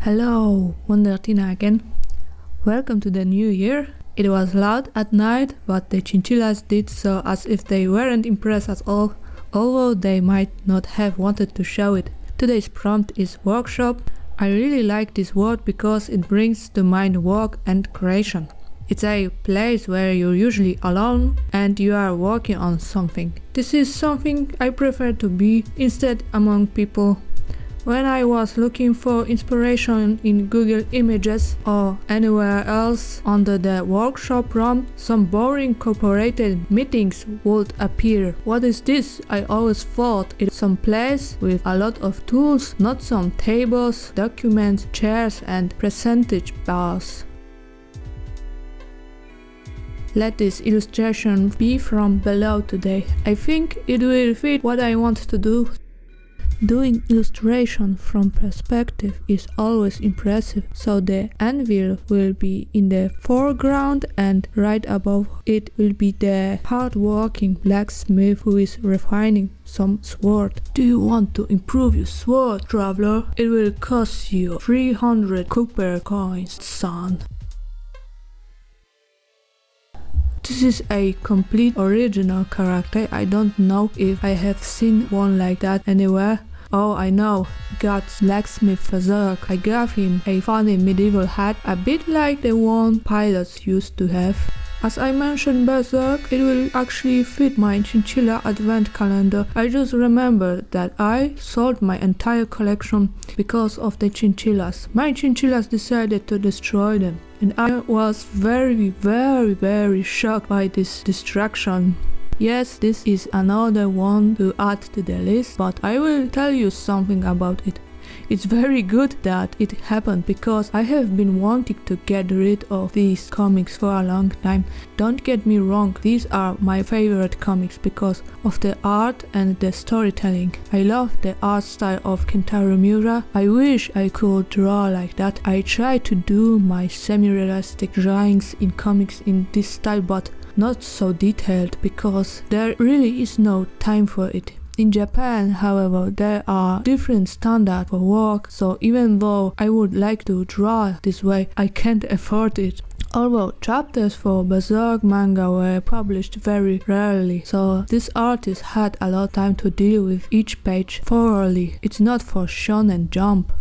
Hello, Wondertina again. Welcome to the new year. It was loud at night, but the chinchillas did so as if they weren't impressed at all, although they might not have wanted to show it. Today's prompt is workshop. I really like this word because it brings to mind work and creation. It's a place where you're usually alone and you are working on something. This is something I prefer to be instead among people. When I was looking for inspiration in Google Images or anywhere else under the workshop prompt, some boring corporate meetings would appear. What is this? I always thought it's some place with a lot of tools, not some tables, documents, chairs and percentage bars. Let this illustration be from below today. I think it will fit what I want to do. Doing illustration from perspective is always impressive, so the anvil will be in the foreground and right above it will be the hard-working blacksmith who is refining some sword. Do you want to improve your sword, traveler? It will cost you 300 copper coins, son. This is a complete original character. I don't know if I have seen one like that anywhere. Oh, I know, God's blacksmith Berserk. I gave him a funny medieval hat, a bit like the one pilots used to have. As I mentioned Berserk, it will actually fit my chinchilla advent calendar. I just remembered that I sold my entire collection because of the chinchillas. My chinchillas decided to destroy them. And I was very shocked by this distraction. Yes, this is another one to add to the list, but I will tell you something about it. It's very good that it happened because I have been wanting to get rid of these comics for a long time. Don't get me wrong, these are my favorite comics because of the art and the storytelling. I love the art style of Kentaro Miura. I wish I could draw like that. I try to do my semi-realistic drawings in comics in this style, but not so detailed because there really is no time for it. In Japan, however, there are different standards for work, so even though I would like to draw this way, I can't afford it. Although chapters for Berserk manga were published very rarely, so this artist had a lot of time to deal with each page thoroughly. It's not for Shonen Jump.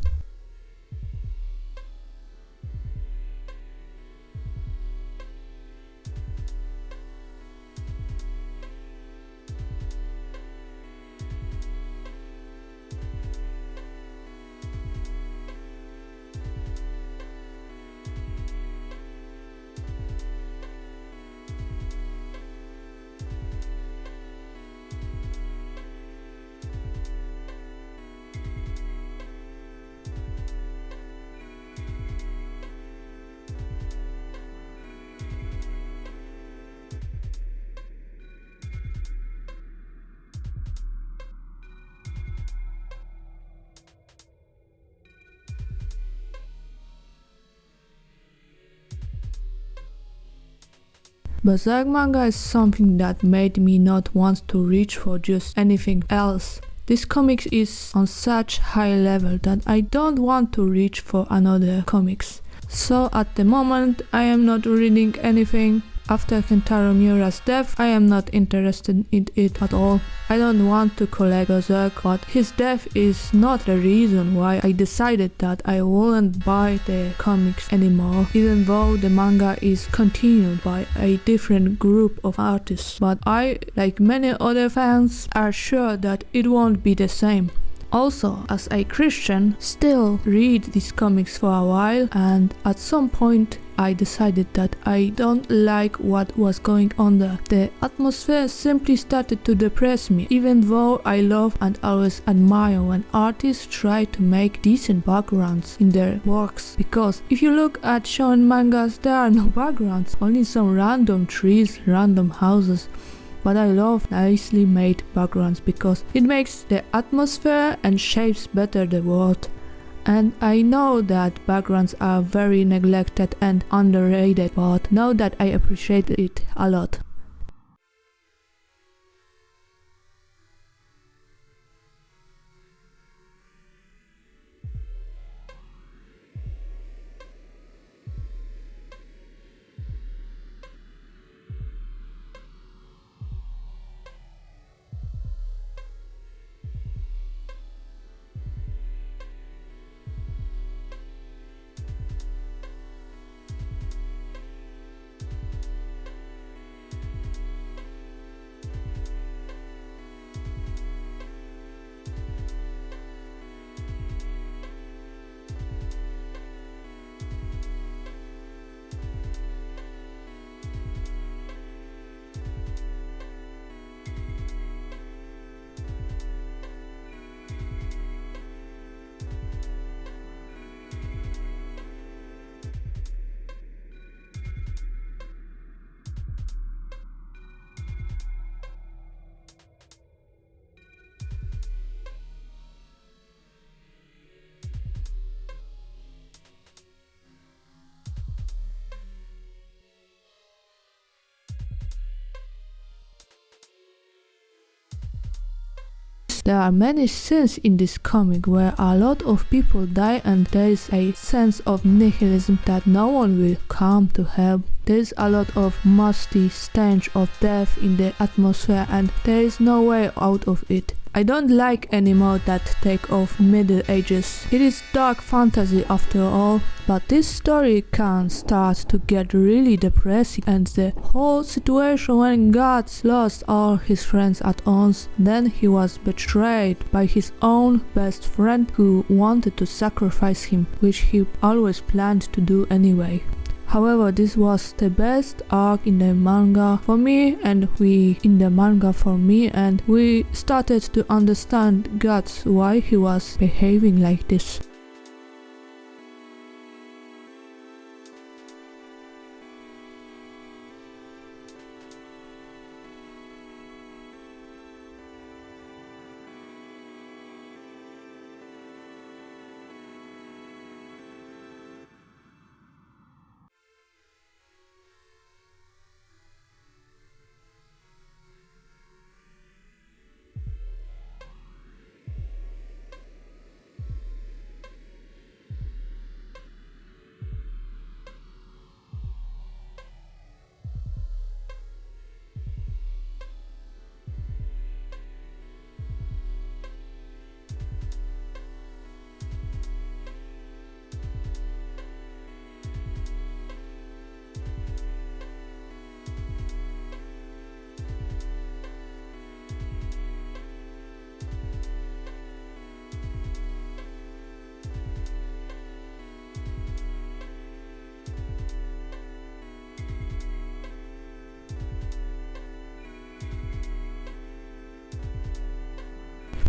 Berserk manga is something that made me not want to reach for just anything else. This comic is on such high level that I don't want to reach for another comics. So at the moment I am not reading anything. After Kentaro Miura's death, I am not interested in it at all. I don't want to collect Berserk, but his death is not the reason why I decided that I wouldn't buy the comics anymore, even though the manga is continued by a different group of artists. But I, like many other fans, are sure that it won't be the same. Also, as a Christian, still read these comics for a while, and at some point I decided that I don't like what was going on there. The atmosphere simply started to depress me, even though I love and always admire when artists try to make decent backgrounds in their works. Because if you look at shonen mangas, there are no backgrounds, only some random trees, random houses. But I love nicely made backgrounds because it makes the atmosphere and shapes better the world. And I know that backgrounds are very neglected and underrated, but know that I appreciate it a lot. There are many scenes in this comic where a lot of people die and there is a sense of nihilism that no one will come to help. There is a lot of musty stench of death in the atmosphere and there is no way out of it. I don't like anymore that take of Middle Ages. It is dark fantasy after all, but this story can start to get really depressing and the whole situation when God lost all his friends at once. Then he was betrayed by his own best friend who wanted to sacrifice him, which he always planned to do anyway. However, this was the best arc in the manga for me and we started to understand Guts why he was behaving like this.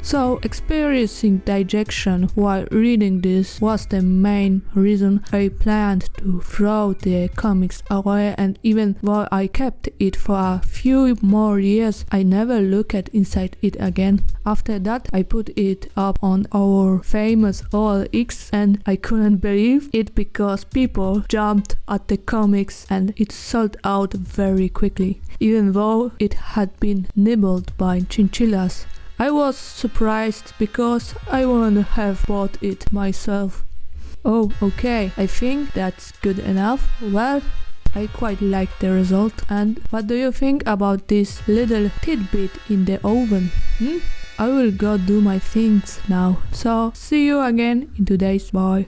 So experiencing dejection while reading this was the main reason I planned to throw the comics away, and even though I kept it for a few more years, I never looked inside it again. After that I put it up on our famous OLX and I couldn't believe it because people jumped at the comics and it sold out very quickly, even though it had been nibbled by chinchillas. I was surprised because I wouldn't have bought it myself. Oh, okay, I think that's good enough. Well, I quite like the result. And what do you think about this little tidbit in the oven? I will go do my things now. So, see you again in today's boy.